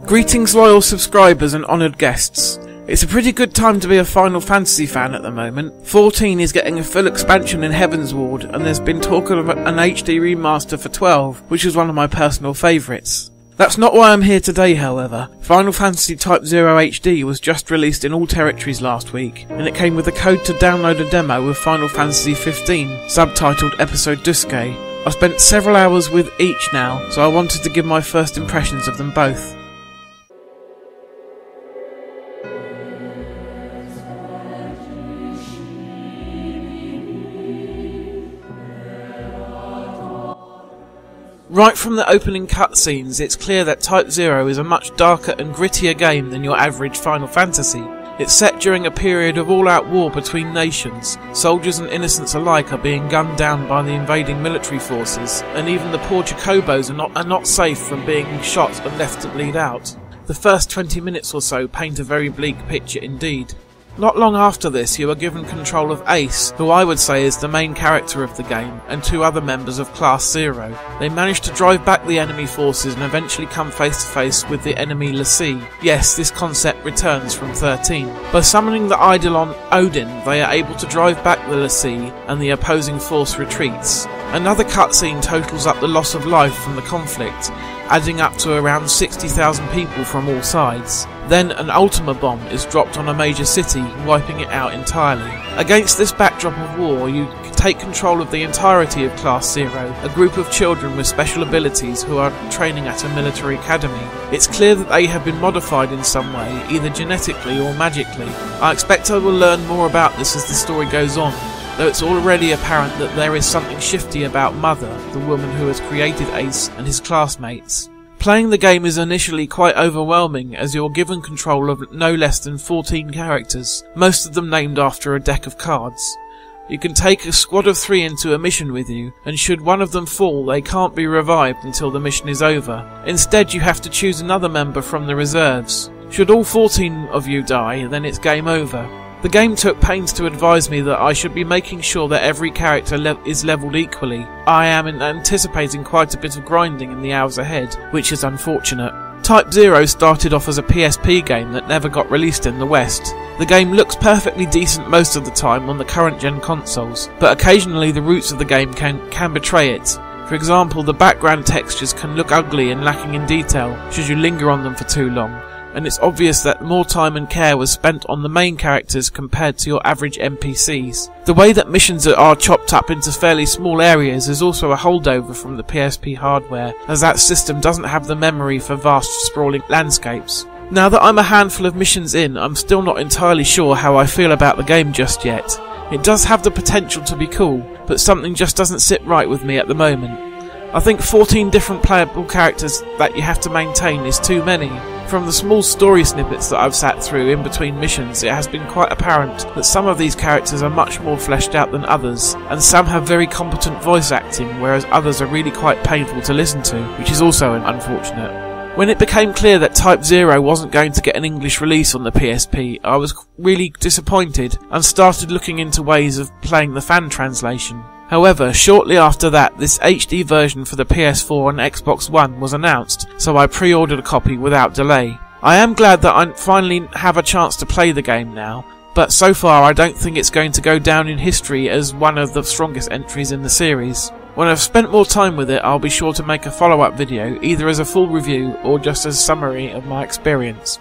Greetings loyal subscribers and honoured guests. It's a pretty good time to be a Final Fantasy fan at the moment. 14 is getting a full expansion in Heavensward, and there's been talk of an HD remaster for 12, which is one of my personal favourites. That's not why I'm here today, however. Final Fantasy Type 0 HD was just released in all territories last week, and it came with a code to download a demo of Final Fantasy 15, subtitled Episode Duske. I've spent several hours with each now, so I wanted to give my first impressions of them both. Right from the opening cutscenes, it's clear that Type 0 is a much darker and grittier game than your average Final Fantasy. It's set during a period of all-out war between nations. Soldiers and innocents alike are being gunned down by the invading military forces, and even the poor Chocobos are not safe from being shot and left to bleed out. The first 20 minutes or so paint a very bleak picture indeed. Not long after this, you are given control of Ace, who I would say is the main character of the game, and two other members of Class 0. They manage to drive back the enemy forces and eventually come face to face with the enemy l'Cie. Yes, this concept returns from 13. By summoning the Eidolon Odin, they are able to drive back the l'Cie, and the opposing force retreats. Another cutscene totals up the loss of life from the conflict, adding up to around 60,000 people from all sides. Then an Ultima bomb is dropped on a major city, wiping it out entirely. Against this backdrop of war, you take control of the entirety of Class 0, a group of children with special abilities who are training at a military academy. It's clear that they have been modified in some way, either genetically or magically. I expect I will learn more about this as the story goes on, though it's already apparent that there is something shifty about Mother, the woman who has created Ace and his classmates. Playing the game is initially quite overwhelming, as you're given control of no less than 14 characters, most of them named after a deck of cards. You can take a squad of 3 into a mission with you, and should one of them fall, they can't be revived until the mission is over. Instead, you have to choose another member from the reserves. Should all 14 of you die, then it's game over. The game took pains to advise me that I should be making sure that every character is levelled equally. I am anticipating quite a bit of grinding in the hours ahead, which is unfortunate. Type 0 started off as a PSP game that never got released in the West. The game looks perfectly decent most of the time on the current gen consoles, but occasionally the roots of the game can betray it. For example, the background textures can look ugly and lacking in detail should you linger on them for too long, and it's obvious that more time and care was spent on the main characters compared to your average NPCs. The way that missions are chopped up into fairly small areas is also a holdover from the PSP hardware, as that system doesn't have the memory for vast sprawling landscapes. Now that I'm a handful of missions in, I'm still not entirely sure how I feel about the game just yet. It does have the potential to be cool, but something just doesn't sit right with me at the moment. I think 14 different playable characters that you have to maintain is too many. From the small story snippets that I've sat through in between missions, it has been quite apparent that some of these characters are much more fleshed out than others, and some have very competent voice acting, whereas others are really quite painful to listen to, which is also unfortunate. When it became clear that Type 0 wasn't going to get an English release on the PSP, I was really disappointed and started looking into ways of playing the fan translation. However, shortly after that, this HD version for the PS4 and Xbox One was announced, so I pre-ordered a copy without delay. I am glad that I finally have a chance to play the game now, but so far I don't think it's going to go down in history as one of the strongest entries in the series. When I've spent more time with it, I'll be sure to make a follow-up video, either as a full review or just as a summary of my experience.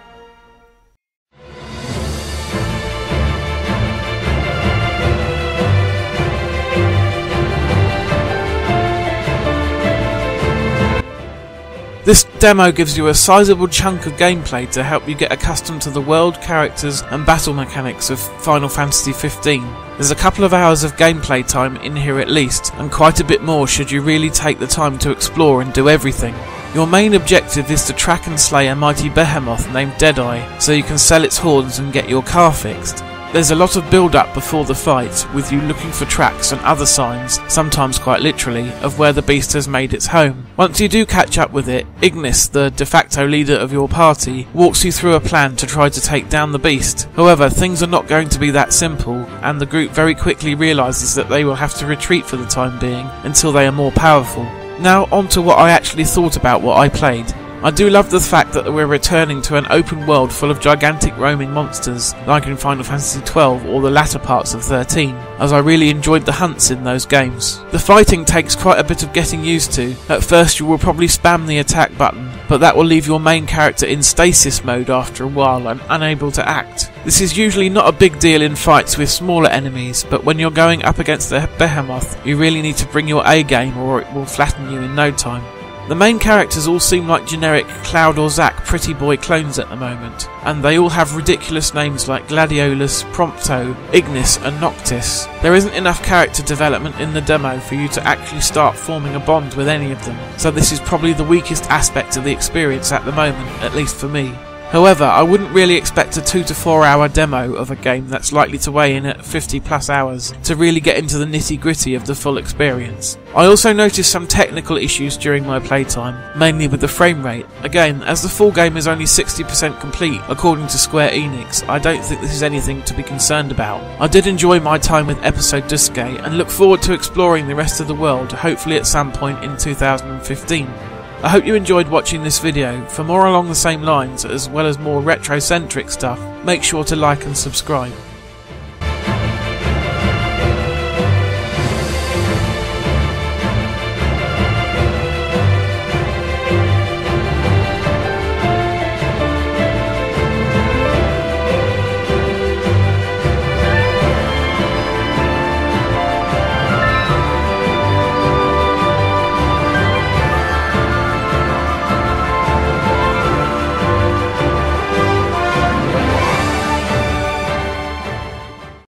This demo gives you a sizable chunk of gameplay to help you get accustomed to the world, characters and battle mechanics of Final Fantasy 15. There's a couple of hours of gameplay time in here at least, and quite a bit more should you really take the time to explore and do everything. Your main objective is to track and slay a mighty behemoth named Deadeye, so you can sell its horns and get your car fixed. There's a lot of build-up before the fight, with you looking for tracks and other signs, sometimes quite literally, of where the beast has made its home. Once you do catch up with it, Ignis, the de facto leader of your party, walks you through a plan to try to take down the beast. However, things are not going to be that simple, and the group very quickly realises that they will have to retreat for the time being, until they are more powerful. Now on to what I actually thought about what I played. I do love the fact that we're returning to an open world full of gigantic roaming monsters, like in Final Fantasy XII or the latter parts of 13, as I really enjoyed the hunts in those games. The fighting takes quite a bit of getting used to. At first you will probably spam the attack button, but that will leave your main character in stasis mode after a while and unable to act. This is usually not a big deal in fights with smaller enemies, but when you're going up against the behemoth, you really need to bring your A game or it will flatten you in no time. The main characters all seem like generic Cloud or Zack pretty boy clones at the moment, and they all have ridiculous names like Gladiolus, Prompto, Ignis and Noctis. There isn't enough character development in the demo for you to actually start forming a bond with any of them, so this is probably the weakest aspect of the experience at the moment, at least for me. However, I wouldn't really expect a 2 to 4 hour demo of a game that's likely to weigh in at 50 plus hours to really get into the nitty gritty of the full experience. I also noticed some technical issues during my playtime, mainly with the frame rate. Again, as the full game is only 60% complete according to Square Enix, I don't think this is anything to be concerned about. I did enjoy my time with Episode Duske and look forward to exploring the rest of the world, hopefully at some point in 2015. I hope you enjoyed watching this video. For more along the same lines, as well as more retro-centric stuff, make sure to like and subscribe.